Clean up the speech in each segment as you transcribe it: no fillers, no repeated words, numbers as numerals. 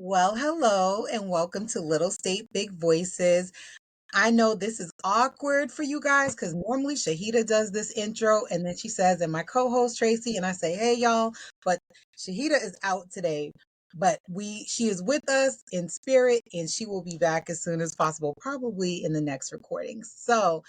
Well, hello and welcome to Little State Big Voices. I know this is awkward for you guys because normally Shahida does this intro and then she says, and my co-host Tracy, and I say, hey y'all, but Shahida is out today. But she is with us in spirit and she will be back as soon as possible, probably in the next recording. So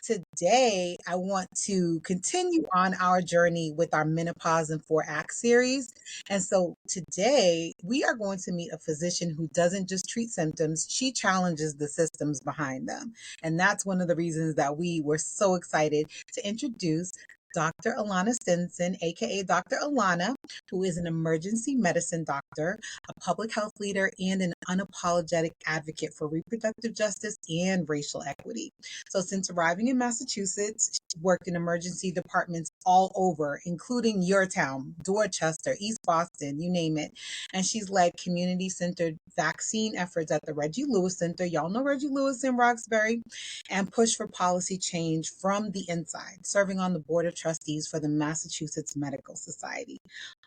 today I want to continue on our journey with our Menopause in 4 Act series. And so today we are going to meet a physician who doesn't just treat symptoms, she challenges the systems behind them. And that's one of the reasons that we were so excited to introduce Dr. Ellana Stinson, aka Dr. Ellana, who is an emergency medicine doctor, a public health leader, and an unapologetic advocate for reproductive justice and racial equity. So, since arriving in Massachusetts, she worked in emergency departments all over, including your town, Dorchester, East Boston, you name it. And she's led community centered vaccine efforts at the Reggie Lewis Center. Y'all know Reggie Lewis in Roxbury, and pushed for policy change from the inside, serving on the board of trustees for the Massachusetts Medical Society.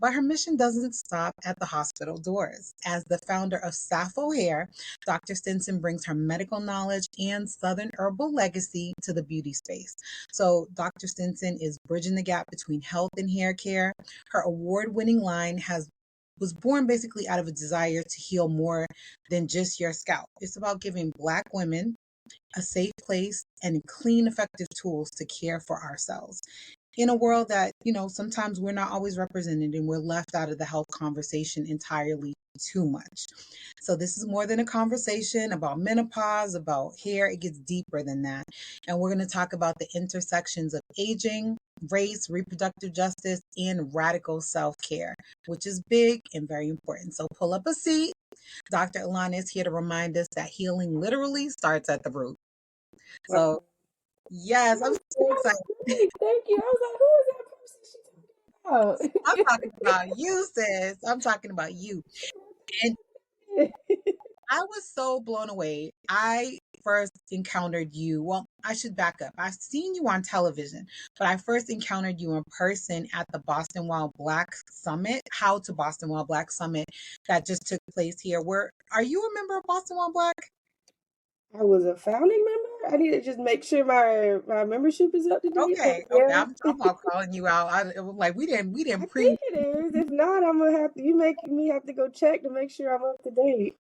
But her mission doesn't stop at the hospital doors. As the founder of Safo Hair, Dr. Stinson brings her medical knowledge and Southern herbal legacy to the beauty space. So, Dr. Stinson is bridging the gap between health and hair care. Her award winning line was born basically out of a desire to heal more than just your scalp. It's about giving Black women a safe place and clean, effective tools to care for ourselves in a world that, sometimes we're not always represented and we're left out of the health conversation entirely too much. So this is more than a conversation about menopause, about hair. It gets deeper than that. And we're going to talk about the intersections of aging, race, reproductive justice, and radical self-care, which is big and very important. So pull up a seat. Dr. Ellana is here to remind us that healing literally starts at the root. So, yes, I'm so excited. Great. Thank you. I was like, who is that person I'm she talking about you, sis. I'm talking about you. And talking about? I was so blown away. I first encountered you. Well, I should back up. I've seen you on television, but I first encountered you in person at the Boston Wild Black Summit, How to Boston Wild Black Summit that just took place here. Where are you a member of Boston Wild Black? I was a founding member. I need to just make sure my membership is up to date. But Okay, okay. yeah, I'm all calling you out. It was like we I didn't think pre. it is. If not, I'm gonna have to. You make me have to go check to make sure I'm up to date.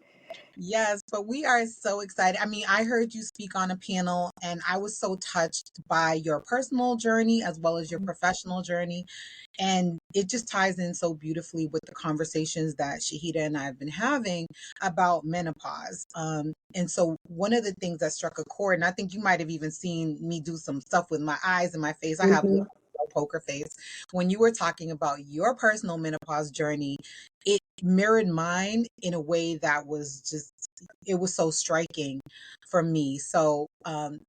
Yes, but we are so excited. I mean, I heard you speak on a panel and I was so touched by your personal journey as well as your professional journey. And it just ties in so beautifully with the conversations that Shahida and I have been having about menopause. And so one of the things that struck a chord, and I think you might have even seen me do some stuff with my eyes and my face. I have Hmm. a poker face. When you were talking about your personal menopause journey, it mirrored mine in a way that was just, it was so striking for me. So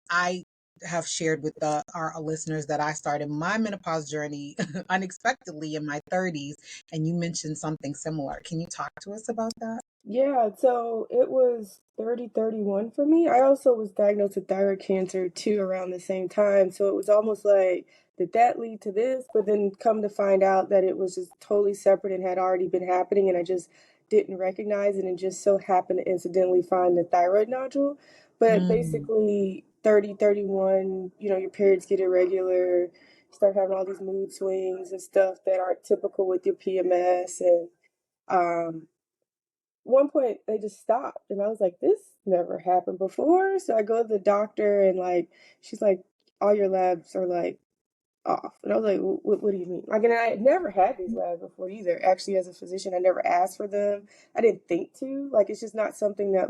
I have shared with our listeners that I started my menopause journey unexpectedly in my 30s, and you mentioned something similar. Can you talk to us about that? Yeah, so it was 30-31 for me. I also was diagnosed with thyroid cancer too around the same time. So it was almost like, did that lead to this? But then come to find out that it was just totally separate and had already been happening, and I just didn't recognize it and just so happened to incidentally find the thyroid nodule. But Mm, basically 30-31, your periods get irregular, start having all these mood swings and stuff that aren't typical with your PMS. And um one point they just stopped and I was like, this never happened before. So I go to the doctor and like she's like, all your labs are like off. And I was like, what do you mean? Like, and I had never had these labs before either. Actually, as a physician, I never asked for them. I didn't think to. Like, it's just not something that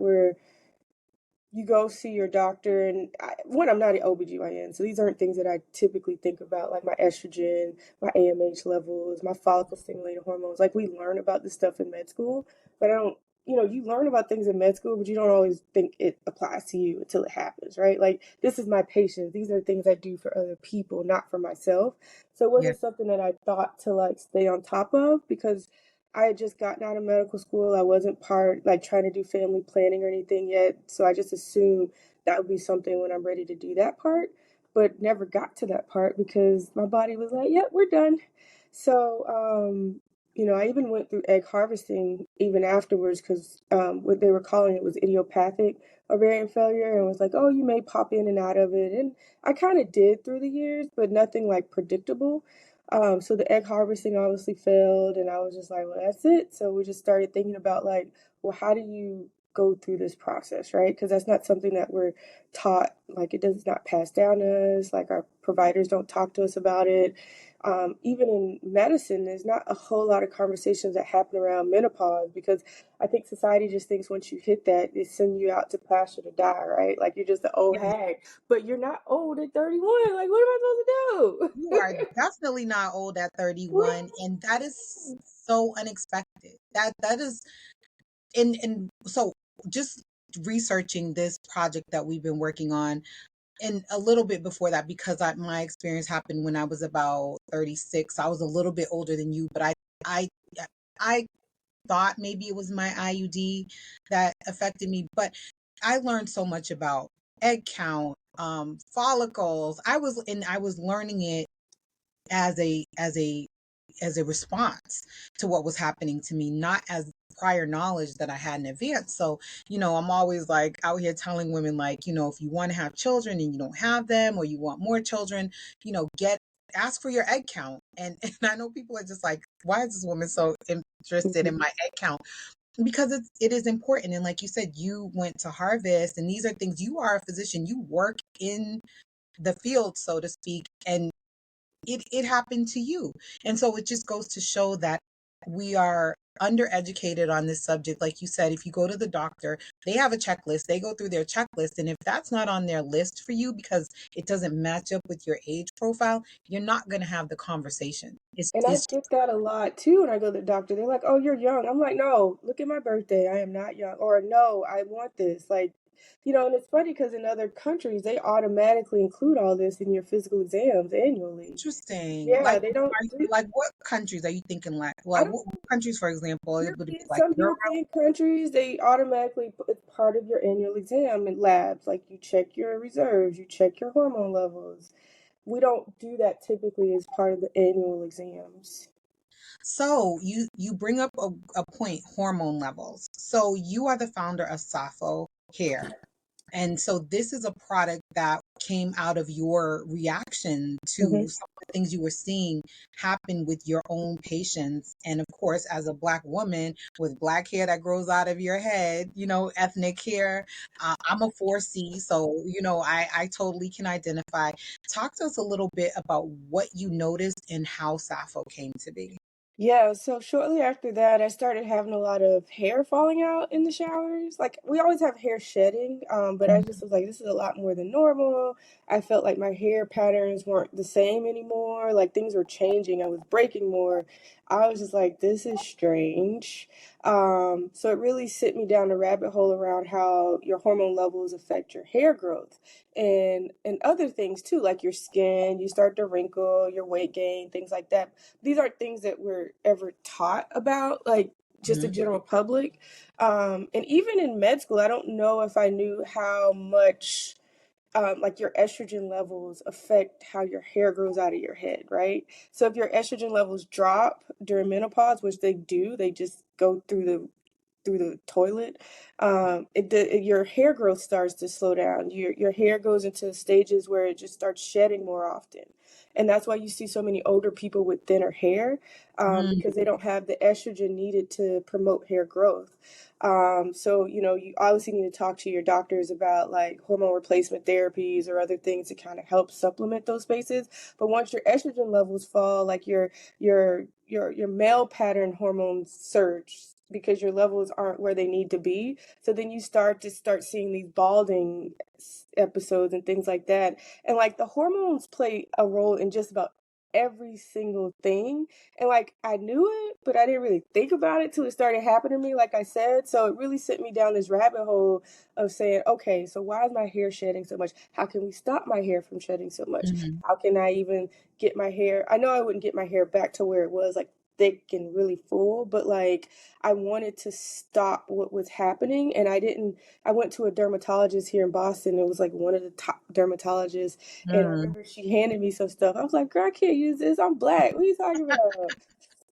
you go see your doctor. And I'm not an OBGYN, so these aren't things that I typically think about, like my estrogen, my AMH levels, my follicle stimulating hormones. Like, we learn about this stuff in med school, but I don't, you learn about things in med school, but you don't always think it applies to you until it happens, right? Like, this is my patients. These are things I do for other people, not for myself. So it yeah. wasn't something that I thought to like stay on top of because I had just gotten out of medical school. I wasn't like trying to do family planning or anything yet. So I just assumed that would be something when I'm ready to do that part, but never got to that part because my body was like, yep, we're done. So, I even went through egg harvesting even afterwards because what they were calling it was idiopathic ovarian failure, and was like, oh, you may pop in and out of it. And I kind of did through the years, but nothing like predictable. So the egg harvesting obviously failed, and I was just like, well, that's it. So we just started thinking about like, well, how do you go through this process, right? Because that's not something that we're taught. Like it does not pass down to us. Like our providers don't talk to us about it. Even in medicine, there's not a whole lot of conversations that happen around menopause because I think society just thinks once you hit that, they send you out to pasture to die, right? Like you're just an old Yeah, hag, but you're not old at 31. Like, what am I supposed you to are definitely not old at do? 31, and that is so unexpected. That is, and so just researching this project that we've been working on, and a little bit before that, because my experience happened when I was about 36. I was a little bit older than you, but I I thought maybe it was my IUD that affected me, but I learned so much about egg count, follicles. I was learning it as a response to what was happening to me, not as prior knowledge that I had in advance. So, I'm always like out here telling women, like, if you want to have children and you don't have them, or you want more children, get ask for your egg count. And and I know people are just like, why is this woman so interested in Mhm. my egg count? Because it is important. And like you said, you went to harvest, and these are things, you are a physician, you work in the field, so to speak, and it happened to you. And so it just goes to show that we are undereducated on this subject. Like you said, if you go to the doctor, they have a checklist, they go through their checklist, and if that's not on their list for you because it doesn't match up with your age profile, you're not going to have the conversation. it's And I it's get that a lot too when I go to the doctor. They're like, "Oh, you're young." I'm like, "No, look at my birthday. I am not young." Or, "No, I want this." Like, and it's funny because in other countries, they automatically include all this in your physical exams annually. interesting. Yeah, they don't. Like what countries are you thinking, like, I well, don't what countries, for example, it would it be like Some Europe? European countries, they automatically put it's part of your annual exam in labs. Like you check your reserves, you check your hormone levels. We don't do that typically as part of the annual exams. So you bring up a point, hormone levels. So you are the founder of Safo Hair. And so this is a product that came out of your reaction to Mhm. some of the things you were seeing happen with your own patients. And of course, as a Black woman with black hair that grows out of your head, ethnic hair, I'm a 4C. So, I totally can identify. Talk to us a little bit about what you noticed and how Safo came to be. Yeah, so shortly after that, I started having a lot of hair falling out in the showers. Like, we always have hair shedding, but I just was like, this is a lot more than normal. I felt like my hair patterns weren't the same anymore. Like, things were changing. I was breaking more. I was just like, this is strange. So it really sent me down a rabbit hole around how your hormone levels affect your hair growth and other things too, like your skin, you start to wrinkle, your weight gain, things like that. These aren't things that we're ever taught about, like just the Mhm. general public. And even in med school, I don't know if I knew how much like your estrogen levels affect how your hair grows out of your head, right? So if your estrogen levels drop during menopause, which they do, they just go through the toilet, your hair growth starts to slow down. Your hair goes into stages where it just starts shedding more often, and that's why you see so many older people with thinner hair, Mm, because they don't have the estrogen needed to promote hair growth. So you obviously need to talk to your doctors about like hormone replacement therapies or other things to kind of help supplement those spaces. But once your estrogen levels fall, like your male pattern hormones surge because your levels aren't where they need to be. So then you start seeing these balding episodes and things like that. And like the hormones play a role in just about every single thing. And like I knew it, but I didn't really think about it till it started happening to me, like I said. So it really sent me down this rabbit hole of saying, okay, so why is my hair shedding so much? How can we stop my hair from shedding so much? mhm, How can I even get my hair? I know I wouldn't get my hair back to where it was, like thick and really full, but like I wanted to stop what was happening. And I didn't, I went to a dermatologist here in Boston. It was like one of the top dermatologists. And I mm. remember she handed me some stuff. I was like, girl, I can't use this. I'm black. What are you talking about?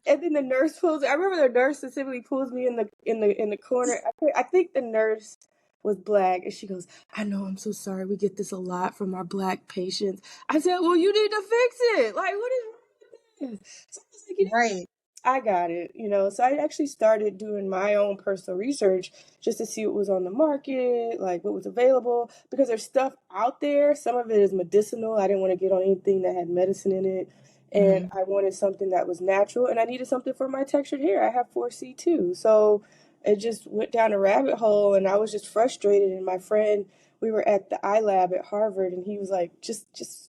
And then the nurse pulls. I remember the nurse specifically pulls me in the corner. I think the nurse was black, and she goes, "I know. I'm so sorry. We get this a lot from our black patients." I said, "Well, you need to fix it. Like, what is wrong with this?" So I was like, Right. I got it. So I actually started doing my own personal research just to see what was on the market, like what was available, because there's stuff out there. Some of it is medicinal. I didn't want to get on anything that had medicine in it. And Mhm. I wanted something that was natural, and I needed something for my textured hair. I have 4C too. So it just went down a rabbit hole, and I was just frustrated. And my friend, we were at the eye lab at Harvard, and he was like, just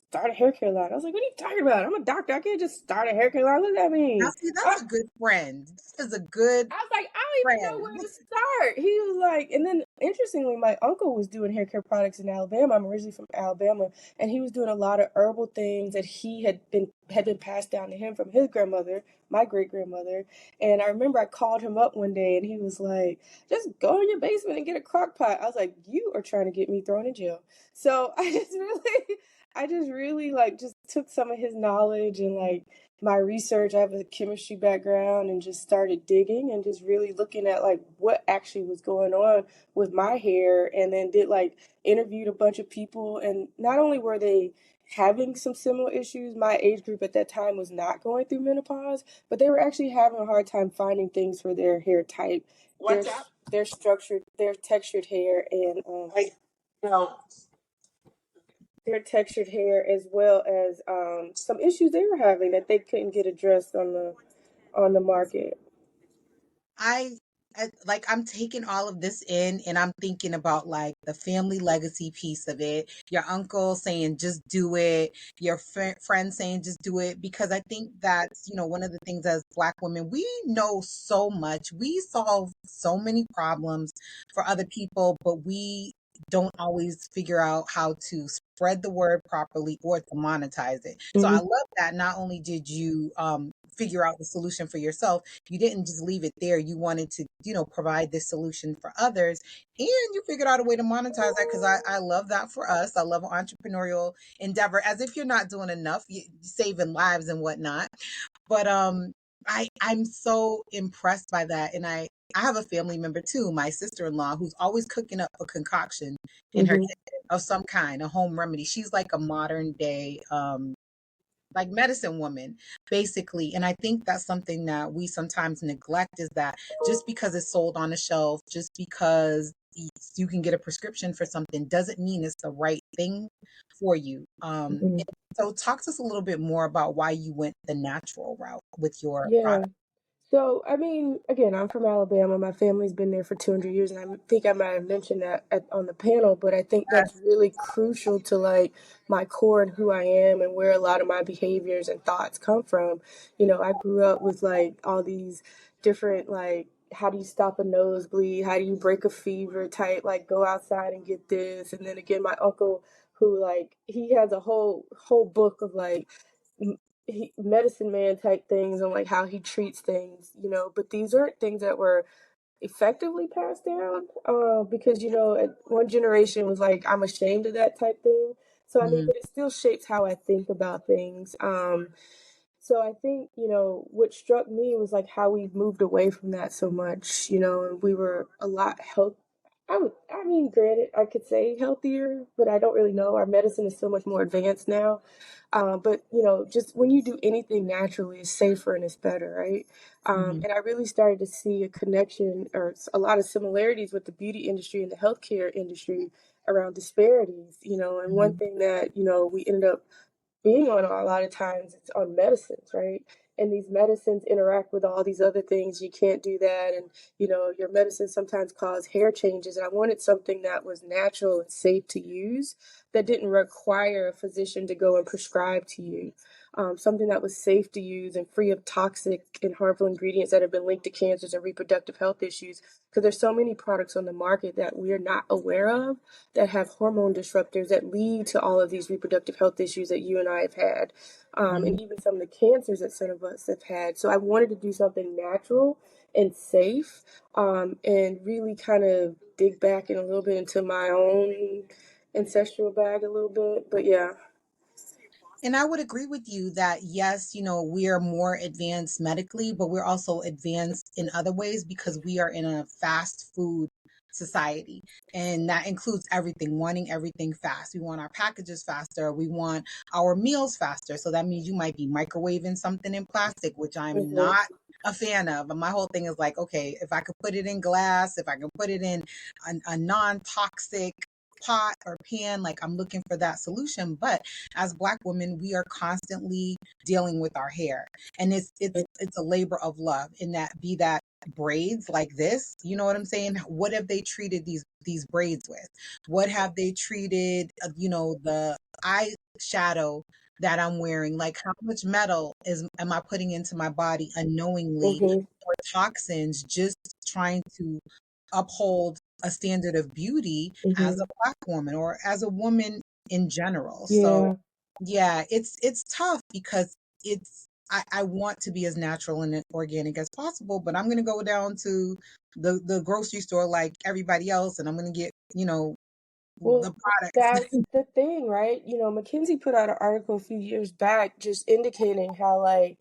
start a hair care line. I was like, what are you talking about? I'm a doctor. I can't just start a hair care line. What does that Now mean? see, that's a good friend. That is a good I was like, I don't even know friend. where to start. He was like, and then interestingly, my uncle was doing hair care products in Alabama. I'm originally from Alabama, and he was doing a lot of herbal things that he had been passed down to him from his grandmother, my great grandmother. And I remember I called him up one day, and he was like, "Just go in your basement and get a crock pot." I was like, "You are trying to get me thrown in jail." So I just really like just took some of his knowledge and like my research. I have a chemistry background and just started digging and just really looking at like what actually was going on with my hair, and then did like interviewed a bunch of people, and not only were they having some similar issues, my age group at that time was not going through menopause, but they were actually having a hard time finding things for their hair type, What's up? their structured, their textured hair, and No. their textured hair, as well as some issues they were having that they couldn't get addressed on the market. I, like I'm taking all of this in and I'm thinking about like the family legacy piece of it. Your uncle saying just do it, your friend saying just do it, because I think that's, one of the things as Black women, we know so much. We solve so many problems for other people, but we don't always figure out how to spread the word properly or to monetize it. So I Hmm. love that not only did you figure out the solution for yourself, you didn't just leave it there. You wanted to, provide this solution for others, and you figured out a way to monetize that, because I love that for us. I love an entrepreneurial endeavor, as if you're not doing enough, saving lives and whatnot. But I'm so impressed by that. And I have a family member too, my sister-in-law, who's always cooking up a concoction in her Hmm. kitchen of some kind, a home remedy. She's like a modern day like medicine woman, basically. And I think that's something that we sometimes neglect, is that just because it's sold on a shelf, just because you can get a prescription for something, doesn't mean it's the right thing for you. Hmm. So talk to us a little bit more about why you went the natural route with your Yeah. product. So, I mean, again, I'm from Alabama. My family's been there for 200 years, and I think I might have mentioned that on the panel, but I think that's really crucial to like my core and who I am and where a lot of my behaviors and thoughts come from. I grew up with like all these different, like, how do you stop a nosebleed? How do you break a fever type? Like, go outside and get this. And then again, my uncle, who like, he has a whole book of like, medicine man type things and like how he treats things. But these aren't things that were effectively passed down, because at one generation was like, I'm ashamed of that type thing. So I mean, Mhm, but it still shapes how I think about things. So I think, what struck me was like how we moved away from that so much, and we were a lot I mean, granted, I could say healthier, but I don't really know. Our medicine is so much more advanced now. But just when you do anything naturally, it's safer and it's better, right? mhm, And I really started to see a connection or a lot of similarities with the beauty industry and the healthcare industry around disparities. And one mhm, thing that we ended up being on a lot of times, it's on medicines, right? And these medicines interact with all these other things. You can't do that. And, your medicines sometimes cause hair changes. And I wanted something that was natural and safe to use, that didn't require a physician to go and prescribe to you. Something that was safe to use and free of toxic and harmful ingredients that have been linked to cancers and reproductive health issues. Because there's so many products on the market that we're not aware of, that have hormone disruptors that lead to all of these reproductive health issues that you and I have had, mhm. and even some of the cancers that some of us have had. So I wanted to do something natural and safe, and really kind of dig back in a little bit into my own ancestral bag a little bit. But yeah. And I would agree with you that yes, we are more advanced medically, but we're also advanced in other ways because we are in a fast food society. And that includes everything, wanting everything fast. We want our packages faster. We want our meals faster. So that means you might be microwaving something in plastic, which I'm Hmm. not a fan of. And my whole thing is like, okay, if I could put it in glass, if I could put it in a non-toxic pot or pan, like I'm looking for that solution. But as Black women, we are constantly dealing with our hair, and it's a labor of love. In that, be that braids like this, you know what I'm saying? What have they treated these braids with? What have they treated? The eyeshadow that I'm wearing. Like, how much metal is am I putting into my body unknowingly, Hmm. or toxins, just trying to uphold a standard of beauty as a Hmm. Black woman or as a woman in general. So Yeah. yeah, it's tough because I want to be as natural and organic as possible, but I'm gonna go down to the grocery store like everybody else, and I'm gonna get the Well, products. that's the thing, right? McKinsey put out an article a few years back just indicating how, like,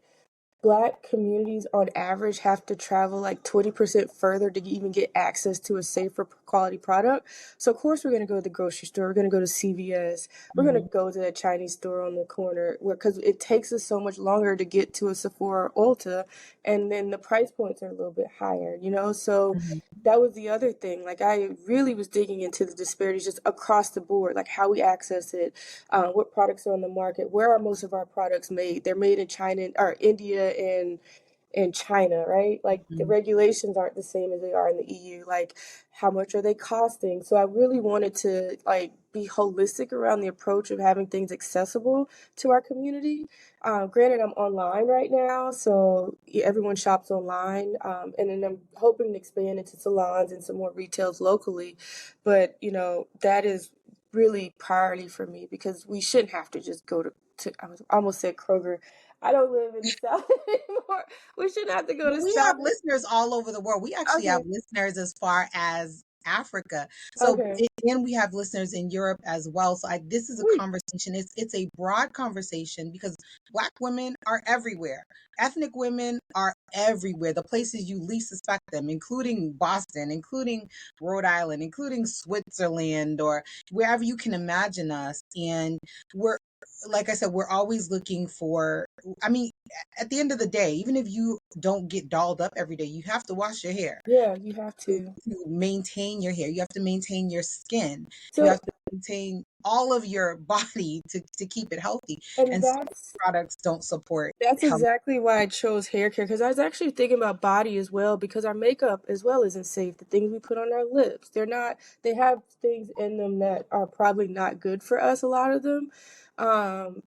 Black communities on average have to travel like 20% further to even get access to a safer quality product. So of course we're going to go to the grocery store, we're going to go to CVS, we're going to Mhm, go to that Chinese store on the corner where cuz it takes us so much longer to get to a Sephora or Ulta, and then the price points are a little bit higher. So mhm, that was the other thing. Like, I really was digging into the disparities just across the board, like how we access it, what products are on the market, where are most of our products made. They're made in China or India and in China, right? Like, the mhm. regulations aren't the same as they are in the EU. Like, how much are they costing? So I really wanted to, like, be holistic around the approach of having things accessible to our community. Granted, I'm online right now, so everyone shops online, and then I'm hoping to expand into salons and some more retails locally. But that is really priority for me because we shouldn't have to just go to I almost said Kroger. I don't live in the South anymore. We shouldn't have to go But to we have Stop. listeners all over the world. We actually have Okay, listeners as far as Africa. So okay, and we have listeners in Europe as well. So this is a sweet. conversation. It's a broad conversation because Black women are everywhere. Ethnic women are everywhere. The places you least suspect them, including Boston, including Rhode Island, including Switzerland, or wherever you can imagine us. And we're like I said, we're always looking for, I mean, at the end of the day, even if you don't get dolled up every day, you have to wash your hair Yeah, you have to, to. to maintain your hair. You have to maintain your skin. You have So, to maintain all of your body to keep it healthy. and And some products don't support that's health. exactly why I chose hair care, because I was actually thinking about body as well, because our makeup as well isn't safe. The things we put on our lips, they're not, they have things in them that are probably not good for us, a lot of them. Um,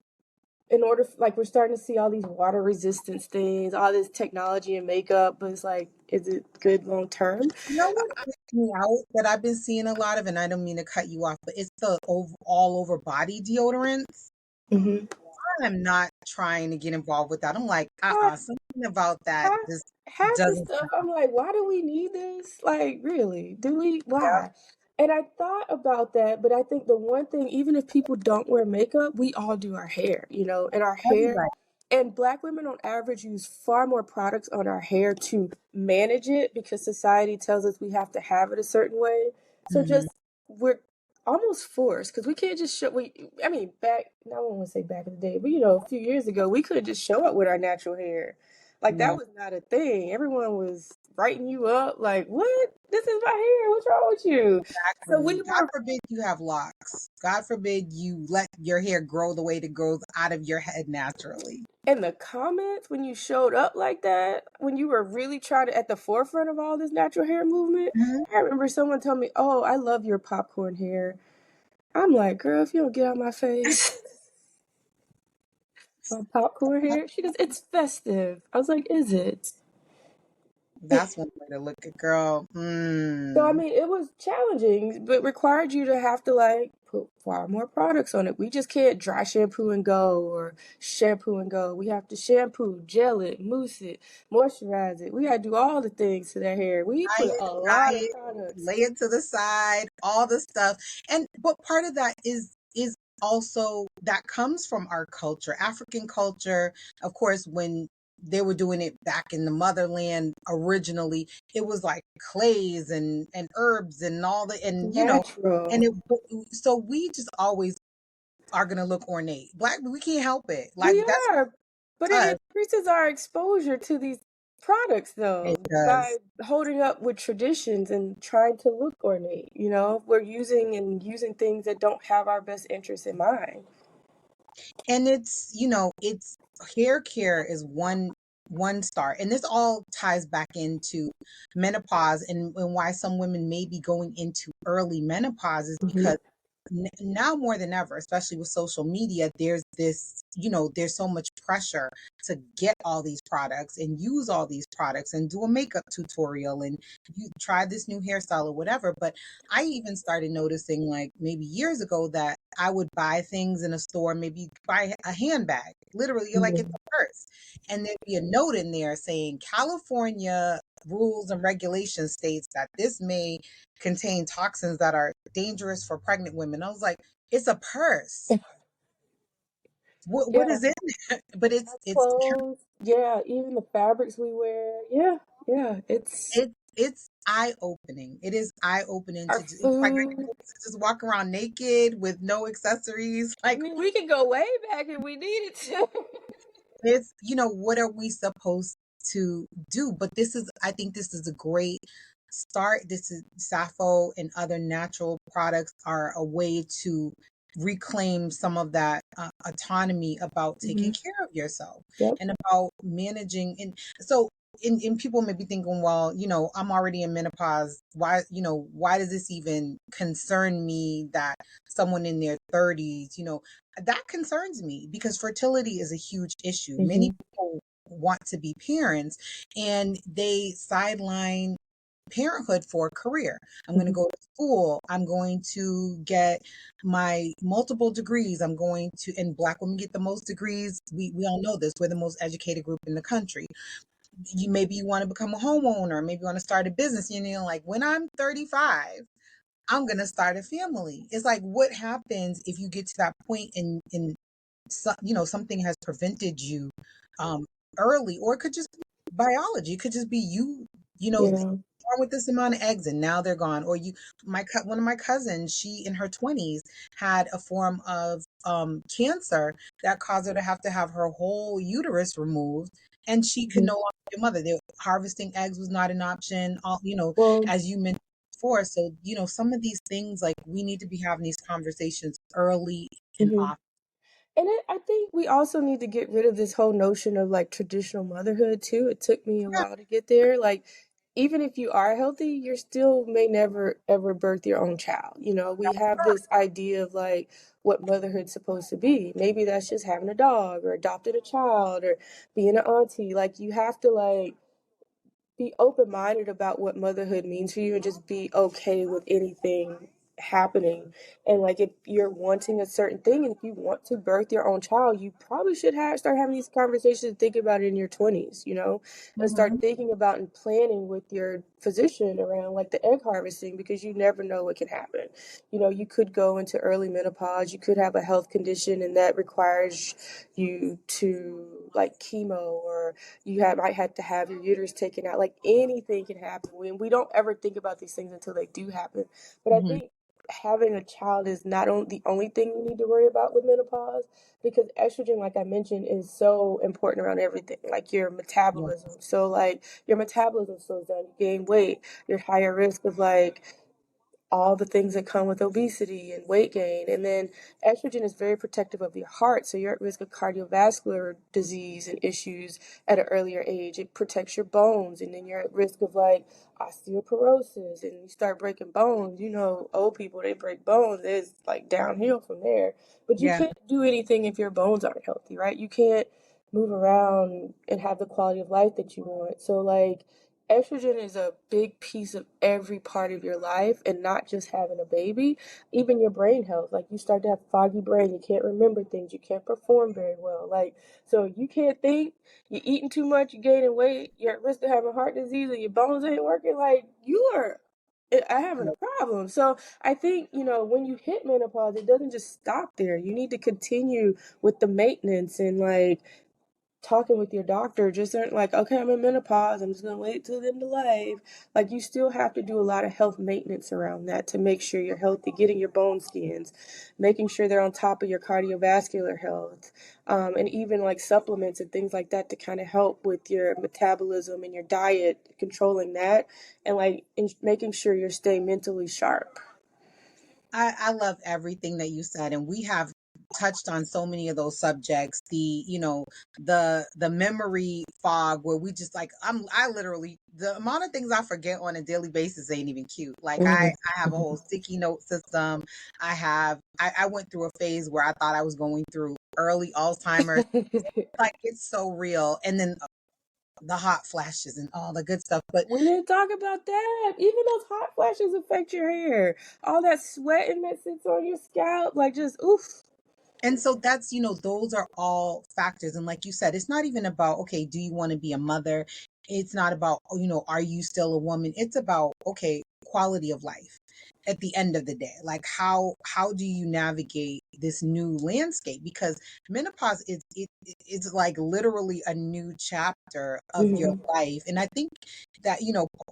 in order, like, we're starting to see all these water resistance things, all this technology and makeup, but it's like, is it good long term? You know what freaks me out that I've been seeing a lot of, and I don't mean to cut you off, but it's the all over body deodorants. Hmm. I'm not trying to get involved with that. I'm like, Half, something about that half, just half the doesn't. stuff, I'm like, why do we need this? Like, really? Do we? Yeah, Why? And I thought about that, but I think the one thing, even if people don't wear makeup, we all do our hair, and our hair, everybody. and Black women on average use far more products on our hair to manage it because society tells us we have to have it a certain way. So Mhm. just, we're almost forced because we can't just show, I mean, back, I don't want to say back in the day, but a few years ago, we couldn't just show up with our natural hair. Like, that No, was not a thing. Everyone was writing you up like, "What? This is my hair. What's wrong with you?" So exactly. we God were forbid you have locks. God forbid you let your hair grow the way it grows out of your head naturally. in the comments when you showed up like that, when you were really trying to at the forefront of all this natural hair movement. Mhm. I remember someone told me, "Oh, I love your popcorn hair." I'm like, "Girl, if you don't get out my face." My popcorn hair. She goes, "It's festive." I was like, "Is it?" That's one way to look at girl. So I Mm. mean, it was challenging, but required you to have to, like, put far more products on it. We just can't dry shampoo and go or shampoo and go. We have to shampoo, gel it, mousse it, moisturize it. We gotta do all the things to that hair. We put Diet, a lot of diet, products. lay it to the side, all the stuff. And but part of that is also that comes from our culture, African culture. Of course, when they were doing it back in the motherland originally, it was like clays and herbs and all the, and and Natural. it, so we just always are gonna look ornate. Black, we can't help it. Like We that's are, but it us. increases our exposure to these products It though by does. holding up with traditions and trying to look ornate. We're using things that don't have our best interests in mind. And it's hair care is one start, and this all ties back into menopause, and why some women may be going into early menopause is Hmm. because now more than ever, especially with social media, there's this, there's so much pressure to get all these products and use all these products and do a makeup tutorial and you try this new hairstyle or whatever. But I even started noticing, like, maybe years ago, that I would buy things in a store, maybe buy a handbag, literally, you're like, it's Hmm. a purse. And there'd be a note in there saying California rules and regulations states that this may contain toxins that are dangerous for pregnant women. I was like, it's a purse. What Yeah, is in it? But our it's clothes. Yeah, even the fabrics we wear. Yeah, yeah. it's eye opening. It is eye opening Our it's like food. to just walk around naked with no accessories. I Like, mean, we can go way back if we needed to. it's, what are we supposed to do? But I think this is a great start. This is Sappho and other natural products are a way to reclaim some of that autonomy about taking Hmm. care of yourself Yep. and about managing. And so, and people may be thinking, well, I'm already in menopause. Why does this even concern me that someone in their 30s, that concerns me because fertility is a huge issue. Hmm. Many people want to be parents and they sideline parenthood for a career. I'm going to Hmm. go to school. I'm going to get my multiple degrees. I'm going to, and Black women get the most degrees. We all know this. We're the most educated group in the country. Maybe you want to become a homeowner. Maybe you want to start a business. Like, when I'm 35, I'm going to start a family. It's like, what happens if you get to that point and something has prevented you um early, or it could just be biology. It could just be Yeah. born with this amount of eggs and now they're gone. Or one of my cousins, she in her 20s had a form of cancer that caused her to have her whole uterus removed, and she could Hmm. no longer be a mother. Harvesting eggs was not an option, Well, as you mentioned before. So, some of these things, like, we need to be having these conversations early and mhm. often. And I think we also need to get rid of this whole notion of like traditional motherhood too. It took me a Yeah, while to get there. Like, even if you are healthy, you're still may never ever birth your own child. We have this idea of like what motherhood's supposed to be. Maybe that's just having a dog or adopting a child or being an auntie. Like, you have to like be open minded about what motherhood means for you and just be okay with anything happening. And like, if you're wanting a certain thing and if you want to birth your own child, you probably should start having these conversations and think about it in your 20s, and start mhm, thinking about and planning with your physician around like the egg harvesting, because you never know what can happen. You could go into early menopause, you could have a health condition and that requires you to like chemo, or might have to have your uterus taken out. Like, anything can happen. We don't ever think about these things until they do happen. But I mhm. think having a child is not the only thing you need to worry about with menopause, because estrogen, like I mentioned, is so important around everything, like your Yeah, metabolism. So like your metabolism slows down, you gain weight, you're higher risk of like all the things that come with obesity and weight gain. And then estrogen is very protective of your heart, so you're at risk of cardiovascular disease and issues at an earlier age. It protects your bones, and then you're at risk of like osteoporosis, and you start breaking bones. Old people, they break bones, it's like downhill from there. But you yeah. can't do anything if your bones aren't healthy, right? You can't move around and have the quality of life that you want. So like, estrogen is a big piece of every part of your life, and not just having a baby, even your brain health. Like, you start to have foggy brain, you can't remember things, you can't perform very well. Like, so you can't think, you're eating too much, you're gaining weight, you're at risk of having heart disease, and your bones ain't working. Like, you are I having a problem. So I think, when you hit menopause, it doesn't just stop there. You need to continue with the maintenance and like talking with your doctor. Just aren't like, okay, I'm in menopause, I'm just gonna wait till the end of life. Like, you still have to do a lot of health maintenance around that to make sure you're healthy, getting your bone scans, making sure they're on top of your cardiovascular health, and even like supplements and things like that to kind of help with your metabolism and your diet, controlling that, and like making sure you're staying mentally sharp. I love everything that you said, and we have touched on so many of those subjects. The memory fog where we just like I literally the amount of things I forget on a daily basis ain't even cute. Like Mhm. I have a whole sticky note system. I went through a phase where I thought I was going through early Alzheimer's. Like it's so real. And then the hot flashes and all the good stuff. But We didn't talk about that. Even those hot flashes affect your hair. All that sweating that sits on your scalp, like just oof. And so that's, those are all factors. And like you said, it's not even about, okay, do you want to be a mother? It's not about, are you still a woman? It's about, okay, quality of life at the end of the day. Like how do you navigate this new landscape? Because menopause it's like literally a new chapter of your Hmm. life. And I think that,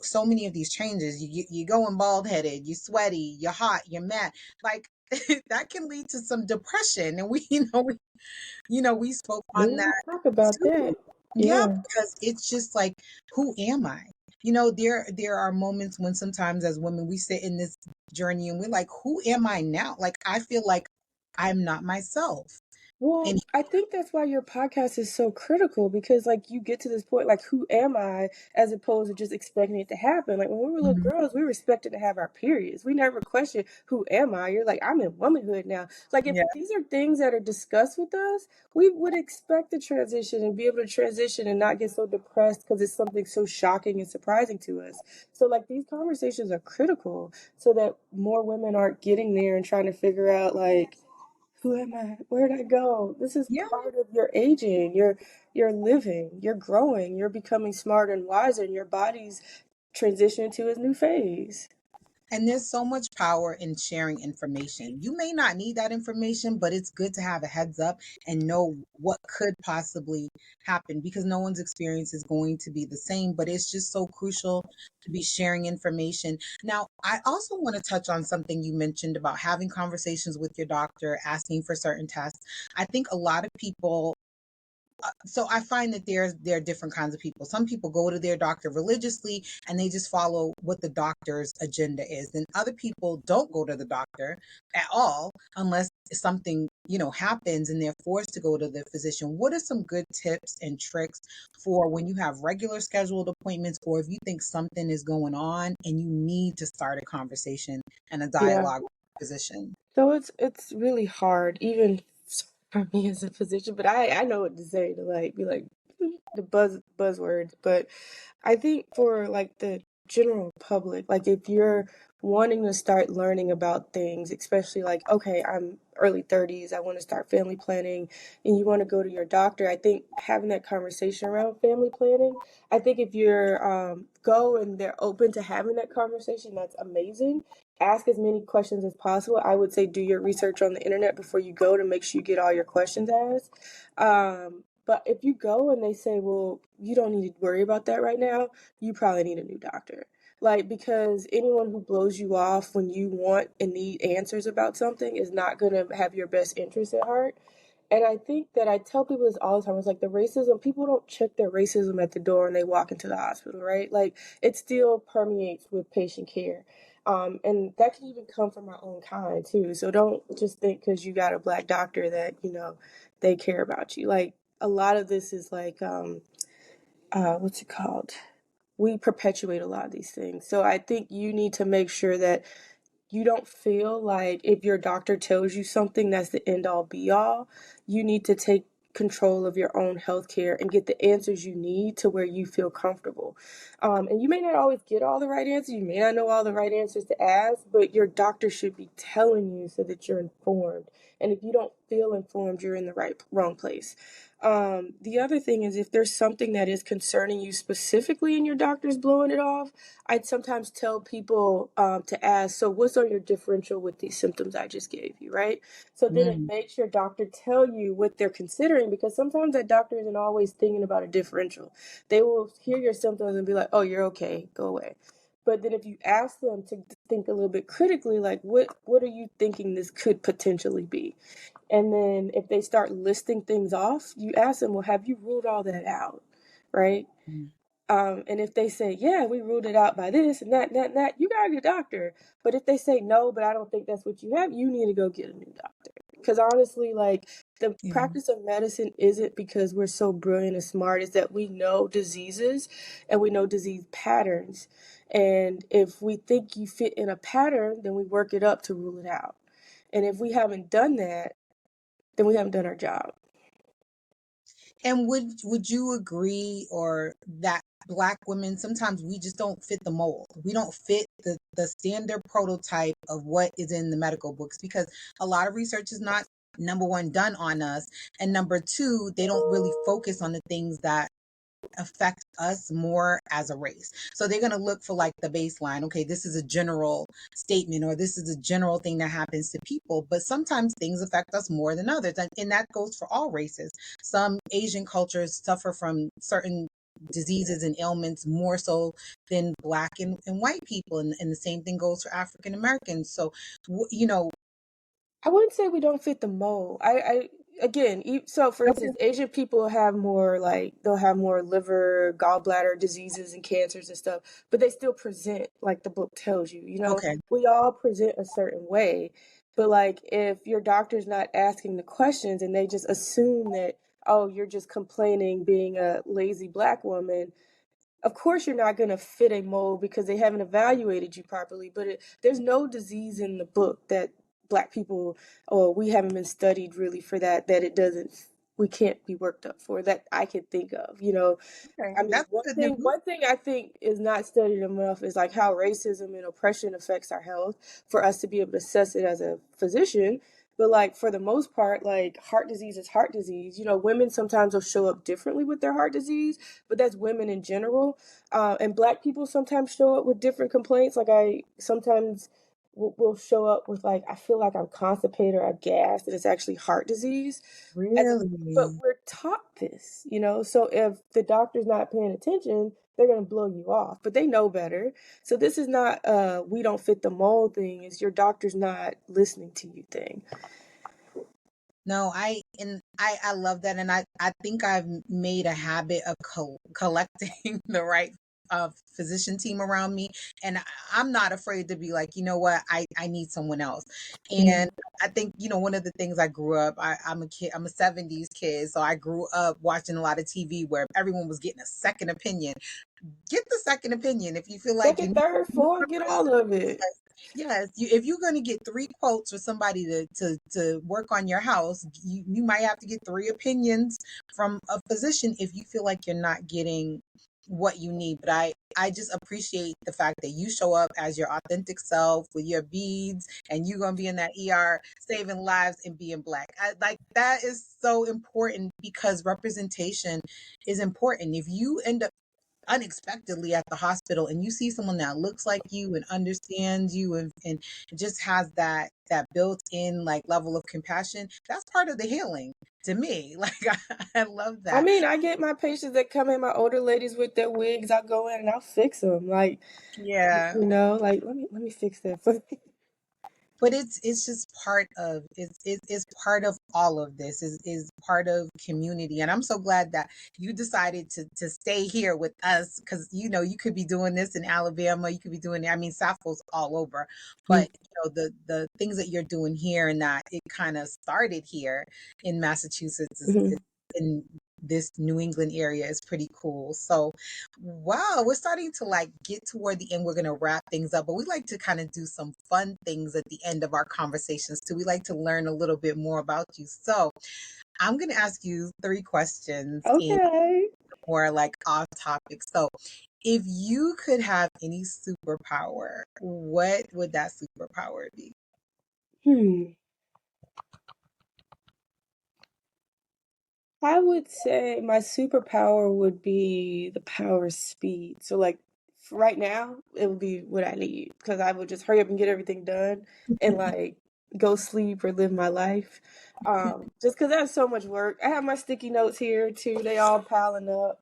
so many of these changes, you going bald headed, you sweaty, you're hot, you're mad. Like that can lead to some depression, and we we spoke We on that didn't talk about too. that. Yeah, Yeah. because it's just like, who am I? There are moments when sometimes as women we sit in this journey and we're like, who am I now? Like I feel like I'm not myself. Well, And I think that's why your podcast is so critical because, like, you get to this point, like, who am I, as opposed to just expecting it to happen. Like, when we were little Mhm. girls, we were expected to have our periods. We never questioned, who am I? You're like, I'm in womanhood now. Like, if Yeah. these are things that are discussed with us, we would expect the transition and be able to transition and not get so depressed because it's something so shocking and surprising to us. So, like, these conversations are critical so that more women aren't getting there and trying to figure out, like, who am I? Where'd I go? This is Yeah. part of your aging. You're living, you're growing, you're becoming smarter and wiser, and your body's transitioning to a new phase. And there's so much power in sharing information. You may not need that information, but it's good to have a heads up and know what could possibly happen because no one's experience is going to be the same. But it's just so crucial to be sharing information. Now, I also want to touch on something you mentioned about having conversations with your doctor, asking for certain tests. I think a lot of people so I find that there are different kinds of people. Some people go to their doctor religiously and they just follow what the doctor's agenda is. And other people don't go to the doctor at all unless something, happens and they're forced to go to the physician. What are some good tips and tricks for when you have regular scheduled appointments or if you think something is going on and you need to start a conversation and a Yeah. dialogue with the physician? So it's really hard, even for me as a physician, but I know what to say to like be like the buzzwords. But I think for like the general public, like if you're wanting to start learning about things, especially like, okay, I'm early 30s, I want to start family planning, and you want to go to your doctor, I think having that conversation around family planning, I think if you're go and they're open to having that conversation, that's amazing. Ask as many questions as possible. I would say do your research on the internet before you go to make sure you get all your questions asked. But if you go and they say, well, you don't need to worry about that right now, you probably need a new doctor. Like, because anyone who blows you off when you want and need answers about something is not going to have your best interest at heart. And I think that I tell people this all the time. It's like the racism, people don't check their racism at the door when they walk into the hospital, right? Like it still permeates with patient care. And that can even come from our own kind too. So don't just think because you got a black doctor that, they care about you. Like a lot of this is like, what's it called? We perpetuate a lot of these things. So I think you need to make sure that you don't feel like if your doctor tells you something that's the end all be all. You need to take control of your own health care and get the answers you need to where you feel comfortable. And you may not always get all the right answers. You may not know all the right answers to ask, but your doctor should be telling you so that you're informed. And if you don't feel informed, you're in the wrong place. The other thing is, if there's something that is concerning you specifically and your doctor's blowing it off, I'd sometimes tell people to ask, so what's on your differential with these symptoms I just gave you, right? So then it Mm, makes your doctor tell you what they're considering, because sometimes that doctor isn't always thinking about a differential. They will hear your symptoms and be like, oh, you're okay, go away. But then if you ask them to think a little bit critically, like what are you thinking this could potentially be? And then if they start listing things off, you ask them, well, have you ruled all that out? Right? mm. And if they say, yeah, we ruled it out by this and that and that and that, you got a doctor. But if they say, no, but I don't think that's what you have, you need to go get a new doctor. Because honestly, like, the Yeah. practice of medicine isn't because we're so brilliant and smart, it's that we know diseases and we know disease patterns. And if we think you fit in a pattern, then we work it up to rule it out. And if we haven't done that, then we haven't done our job. And would you agree or that Black women sometimes we just don't fit the mold. We don't fit the standard prototype of what is in the medical books because a lot of research is not number one done on us, and number two they don't really focus on the things that affect us more as a race. So they're going to look for like the baseline. Okay, this is a general statement or this is a general thing that happens to people, but sometimes things affect us more than others. And that goes for all races. Some Asian cultures suffer from certain diseases and ailments more so than Black and white people. And the same thing goes for African Americans. So, you know, I wouldn't say we don't fit the mold. I again, so for instance, Asian people have more, like, they'll have more liver, gallbladder diseases and cancers and stuff, but they still present like the book tells you. You know, okay. we all present a certain way, but like if your doctor's not asking the questions and they just assume that, oh, you're just complaining being a lazy Black woman, of course you're not going to fit a mold because they haven't evaluated you properly. But there's no disease in the book that Black people, or we haven't been studied really for that it doesn't, we can't be worked up for, that I can think of, you know. Okay. I mean, That's good news. one thing I think is not studied enough is like how racism and oppression affects our health, for us to be able to assess it as a physician. But like for the most part, like heart disease is heart disease. You know, women sometimes will show up differently with their heart disease, but that's women in general. And Black people sometimes show up with different complaints. Like I sometimes will show up with like, I feel like I'm constipated or I'm gassed, and it's actually heart disease. As a, but Really? we're taught this, you know. So if the doctor's not paying attention, they're gonna blow you off. But they know better. So this is not we don't fit the mold thing. It's your doctor's not listening to you thing. No, I love that, and I think I've made a habit of collecting the right physician team around me, and I'm not afraid to be like, you know what, I need someone else, and I think one of the things I grew up, I'm a kid, I'm a '70s kid, so I grew up watching a lot of TV where everyone was getting a second opinion. Get the second opinion if you feel like you Second, need. third, fourth, get all of it. Yes, if you're going to get three quotes for somebody to work on your house, you might have to get three opinions from a physician if you feel like you're not getting what you need. But I just appreciate the fact that you show up as your authentic self with your beads, and you're going to be in that ER saving lives and being Black. Like that is so important because representation is important. If you end up unexpectedly at the hospital and you see someone that looks like you and understands you and just has that built-in like level of compassion, that's part of the healing to me. Like I love I that. mean, I get my patients that come in, my older ladies with their wigs. I'll go in and I'll fix them. Like, Yeah, you know, like let me fix that for me. but it's just part of it's part of all of this is part of community, and I'm so glad that you decided to stay here with us because you could be doing this in Alabama, you could be doing, I mean, Sappho's all over, but the things that you're doing here and that it kind of started here in Massachusetts is Mhm. in this New England area is pretty cool. So wow, we're starting to like get toward the end. We're going to wrap things up, but we like to kind of do some fun things at the end of our conversations too. We like to learn a little bit more about you. So I'm going to ask you three questions and Okay. more like off topic. So if you could have any superpower, what would that superpower be? Hmm. I would say my superpower would be the power of speed. So, like, right now, it would be what I need because I would just hurry up and get everything done and, like, go sleep or live my life. Just because I have so much work. I have my sticky notes here too, they all piling up.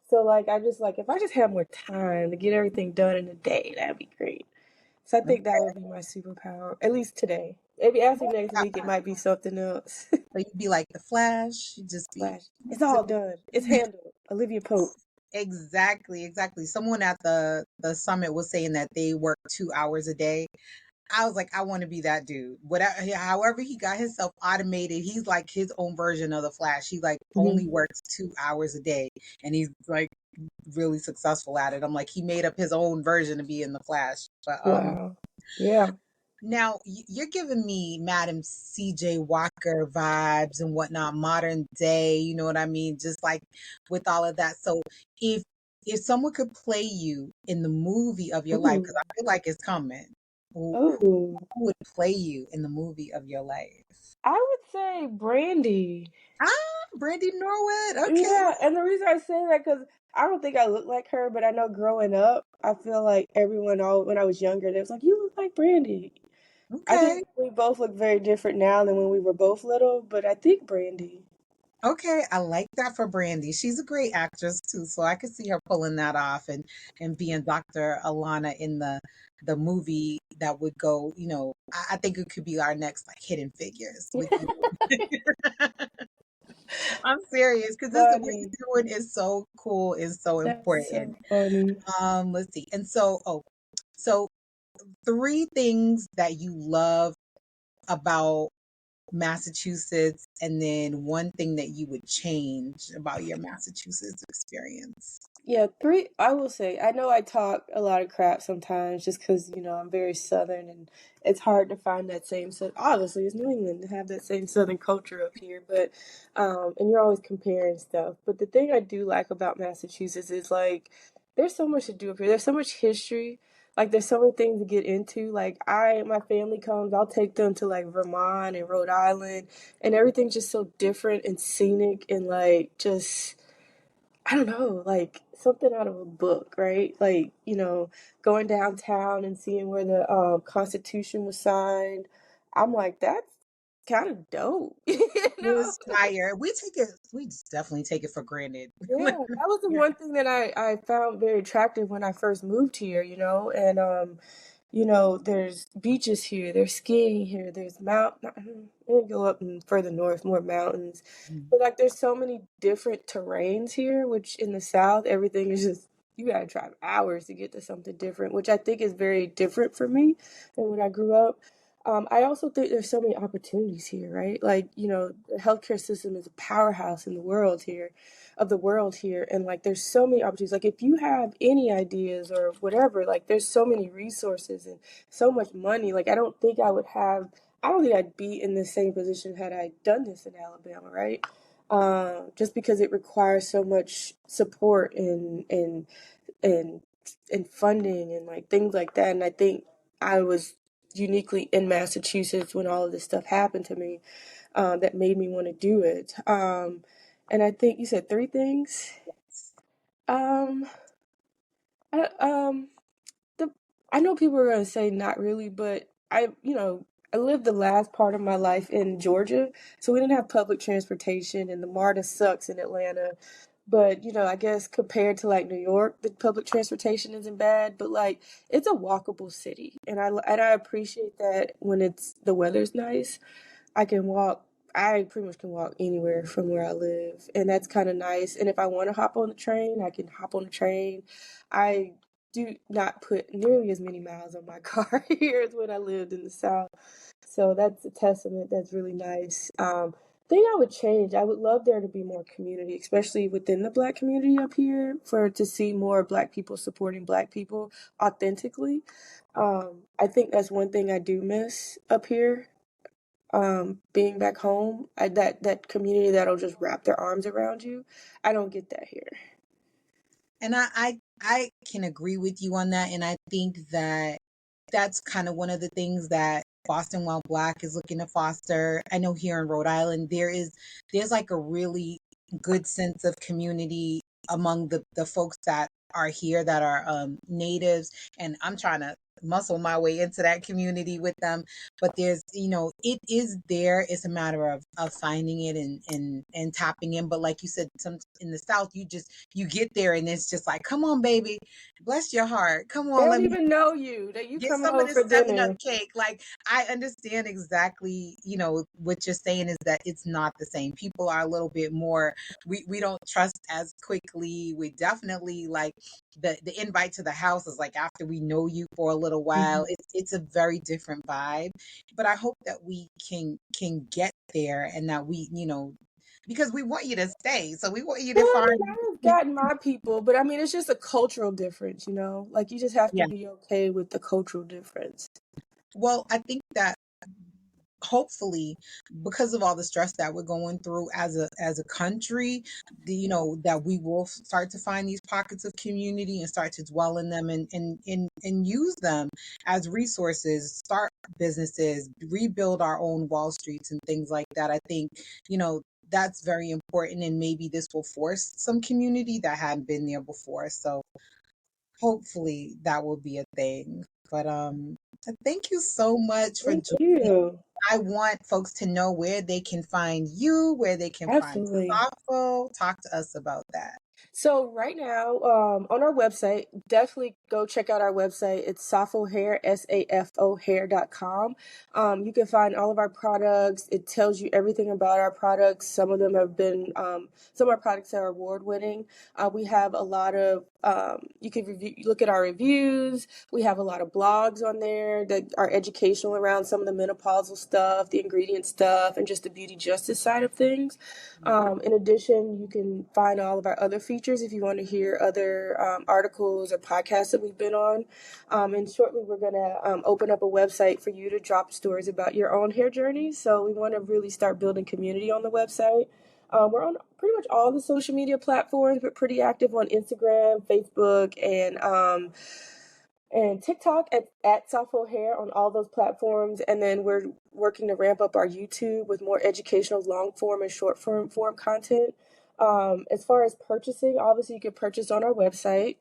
So, like, I just, like, if I just have more time to get everything done in a day, that'd be great. So, I think that would be my superpower, at least today. Maybe after next week, it might be something else. So you'd be like the Flash. You'd just be Flash. It's all done. It's handled. Olivia Pope. exactly, exactly. Someone at the summit was saying that they work 2 hours a day. I was like, I want to be that dude. Whatever, however he got himself automated, he's like his own version of the Flash. He like only Mhm. works 2 hours a day, and he's like really successful at it. I'm like, he made up his own version to be in the Flash. But Wow. Yeah. now you're giving me Madam C.J. Walker vibes and whatnot, modern day. You know what I mean? Just like with all of that. So if if someone could play you in the movie of your life, because Ooh. I feel like it's coming, Oh. who would play you in the movie of your life? I would say Brandy. Ah, Brandy Norwood. Okay. Yeah, and the reason I say that because I don't think I look like her, but I know growing up, I feel like everyone all when I was younger, they was like, "You look like Brandy." I Okay. think we both look very different now than when we were both little, but I think Brandy. Okay. I like that for Brandy. She's a great actress too, so I could see her pulling that off and being Dr. Alana in the movie that would go, I think it could be our next like Hidden Figures with you. I'm serious because this what Funny. you're doing is so cool, is so That's important. so funny. Let's see. And so three things that you love about Massachusetts, and then one thing that you would change about your Massachusetts experience. Yeah, three. I will say, I know I talk a lot of crap sometimes just because, I'm very Southern and it's hard to find that same, obviously, it's New England to have that same Southern culture up here, but, and you're always comparing stuff. But the thing I do like about Massachusetts is like, there's so much to do up here. There's so much history. Like, there's so many things to get into. Like, my family comes, I'll take them to like Vermont and Rhode Island, and everything's just so different and scenic and like just I don't know, like something out of a book, right? Like, going downtown and seeing where the Constitution was signed. I'm like, that's kind of dope, It was fire. We just definitely take it for granted. Yeah, that was the one thing that I found very attractive when I first moved here, and there's beaches here, there's skiing here, there's go up and further north, more mountains. Mhm. But like there's so many different terrains here, which in the south everything is just you gotta drive hours to get to something different, which I think is very different for me than when I grew up. I also think there's so many opportunities here, right? Like, the healthcare system is a powerhouse in the world here, of the world here. And like, there's so many opportunities. Like, if you have any ideas or whatever, like, there's so many resources and so much money. Like, I don't think I'd be in the same position had I done this in Alabama, right? Just because it requires so much support and and funding and like things like that. And I think I was uniquely in Massachusetts when all of this stuff happened to me, that made me want to do it. And I think you said three things. Um, I, the I know people are gonna say not really, but I lived the last part of my life in Georgia, so we didn't have public transportation, and the MARTA sucks in Atlanta. But I guess compared to like New York, the public transportation isn't bad, but like it's a walkable city, and I appreciate that when the weather's nice. I can walk. I pretty much can walk anywhere from where I live, and that's kind of nice. And if I want to hop on the train, I can hop on the train. I do not put nearly as many miles on my car here as when I lived in the South. So that's a testament. That's really nice. Thing I would change, I would love there to be more community, especially within the Black community up here, for to see more Black people supporting Black people authentically. I think that's one thing I do miss up here, being back home, that community that'll just wrap their arms around you. I don't get that here. And I can agree with you on that. And I think that that's kind of one of the things that Boston While Black is looking to foster. I know here in Rhode Island there's like a really good sense of community among the folks that are here that are natives, and I'm trying to muscle my way into that community with them. But there's, it is there. It's a matter of finding it and tapping in. But like you said, some in the South, you get there and it's just like, come on, baby, bless your heart, come They on, don't let me even know you, that you get coming some of over this for 7 Up dinner. cake. Like, I understand exactly, what you're saying is that it's not the same. People are a little bit more, we don't trust as quickly. We definitely like the invite to the house is like after we know you for a little while. Mhm. It's a very different vibe. But I hope that we can get there and that we, because we want you to stay. So we want you Well, to I find mean, I've gotten my people, but I mean, it's just a cultural difference, you know? Like, you just have to yeah. be okay with the cultural difference. Well, I think that hopefully, because of all the stress that we're going through as a country, that we will start to find these pockets of community and start to dwell in them and use them as resources, start businesses, rebuild our own Wall Streets and things like that. I think, that's very important, and maybe this will force some community that hadn't been there before. So hopefully that will be a thing. But thank you so much for Thank joining. you. I want folks to know where they can find you, where they can find Absolutely. Safo. Talk to us about that. So right now, on our website, definitely go check out our website. It's Safo Hair, SAFO hair.com. You can find all of our products. It tells you everything about our products. Some of them have been, some of our products are award winning. We have a lot of, you can look at our reviews. We have a lot of blogs on there that are educational around some of the menopausal stuff, the ingredient stuff, and just the beauty justice side of things. In addition, you can find all of our other features if you want to hear other articles or podcasts that we've been on. And shortly, we're going to open up a website for you to drop stories about your own hair journey. So we want to really start building community on the website. We're on pretty much all the social media platforms, but pretty active on Instagram, Facebook, and TikTok at Safo Hair on all those platforms. And then we're working to ramp up our YouTube with more educational long form and short form content. As far as purchasing, obviously you can purchase on our website.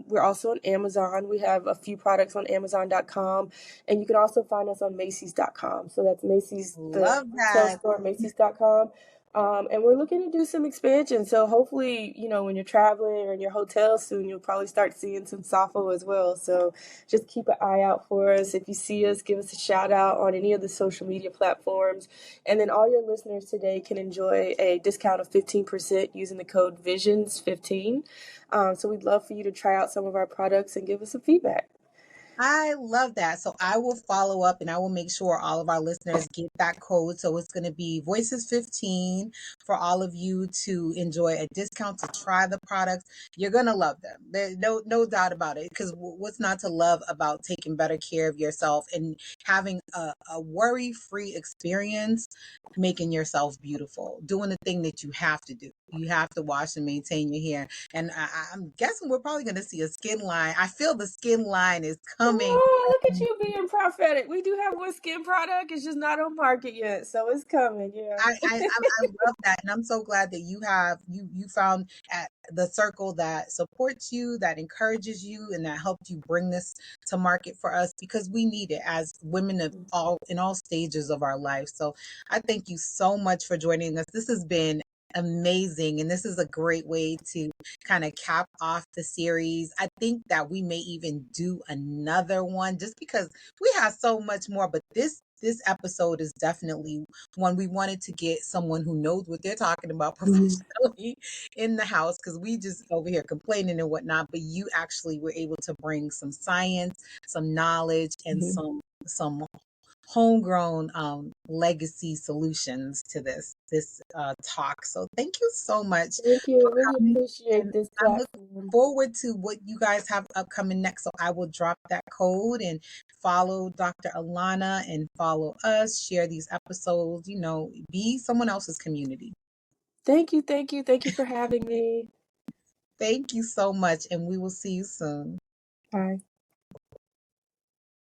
We're also on Amazon. We have a few products on Amazon.com, and you can also find us on Macy's.com. So that's Macy's, the Love retail that. store, Macy's.com. And we're looking to do some expansion. So hopefully, when you're traveling or in your hotel soon, you'll probably start seeing some Safo as well. So just keep an eye out for us. If you see us, give us a shout out on any of the social media platforms. And then all your listeners today can enjoy a discount of 15% using the code VISIONS15. So we'd love for you to try out some of our products and give us some feedback. I love that. So I will follow up and I will make sure all of our listeners get that code. So it's going to be Voices 15 for all of you to enjoy a discount to try the products. You're going to love them. There's no doubt about it. Because what's not to love about taking better care of yourself and having a worry-free experience, making yourself beautiful, doing the thing that you have to do. You have to wash and maintain your hair. And I'm guessing we're probably going to see a skin line. I feel the skin line is coming. Oh, look at you being prophetic. We do have one skin product. It's just not on market yet. So it's coming. Yeah. I love that, and I'm so glad that you found at the circle that supports you, that encourages you, and that helped you bring this to market for us because we need it as women of all in all stages of our life. So I thank you so much for joining us. This has been amazing, and this is a great way to kind of cap off the series. I think that we may even do another one just because we have so much more, but this episode is definitely one we wanted to get someone who knows what they're talking about Mhm. professionally in the house because we just over here complaining and whatnot, but you actually were able to bring some science, some knowledge, and Mhm. some homegrown legacy solutions to this talk. So thank you so much Thank you. I for really coming, appreciate and this I'm looking platform. forward to what you guys have upcoming next. So I will drop that code and follow Dr. Ellana and follow us, share these episodes, be someone else's community. Thank you. Thank you. Thank you for having me. Thank you so much, and we will see you soon. Bye.